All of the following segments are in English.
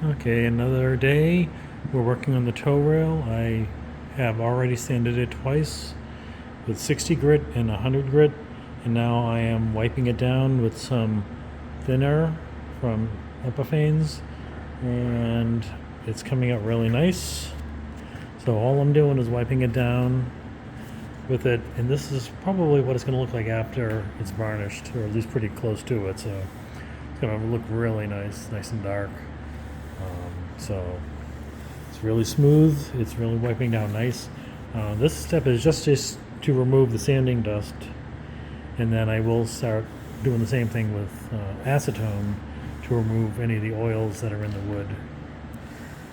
Okay, another day. We're working on the Toerail. I have already sanded it twice with 60 grit and 100 grit, and now I am wiping it down with some thinner from Epifanes, and it's coming out really nice. So all I'm doing is wiping it down with it, and this is probably what it's going to look like after it's varnished, or at least pretty close to it. So it's going to look really nice and dark. So it's really smooth. It's really wiping down nice. This step is just to remove the sanding dust, and then I will start doing the same thing with acetone to remove any of the oils that are in the wood,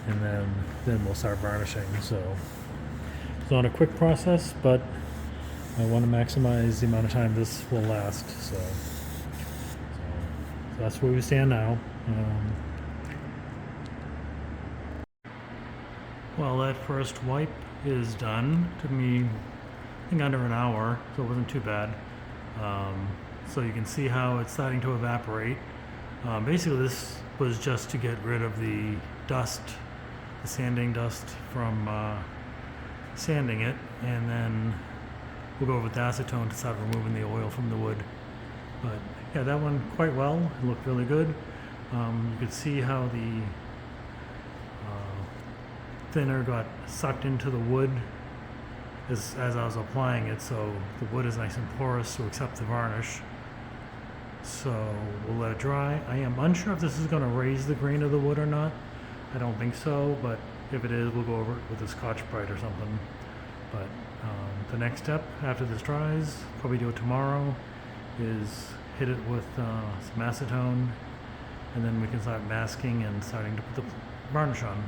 and then we'll start varnishing. So it's not a quick process, but I want to maximize the amount of time this will last. So that's where we stand now. Well, that first wipe is done. Took me, I think, under an hour, so it wasn't too bad. So you can see how it's starting to evaporate. Basically, this was just to get rid of the dust, the sanding dust from sanding it, and then we'll go over with acetone to start removing the oil from the wood. But yeah, that went quite well. It looked really good. You could see how the thinner got sucked into the wood as I was applying it, so the wood is nice and porous to accept the varnish. So we'll let it dry. I am unsure if this is going to raise the grain of the wood or not. I don't think so, but if it is, we'll go over it with a Scotch-Brite or something. But the next step after this dries, probably do it tomorrow, is hit it with some acetone, and then we can start masking and starting to put the varnish on.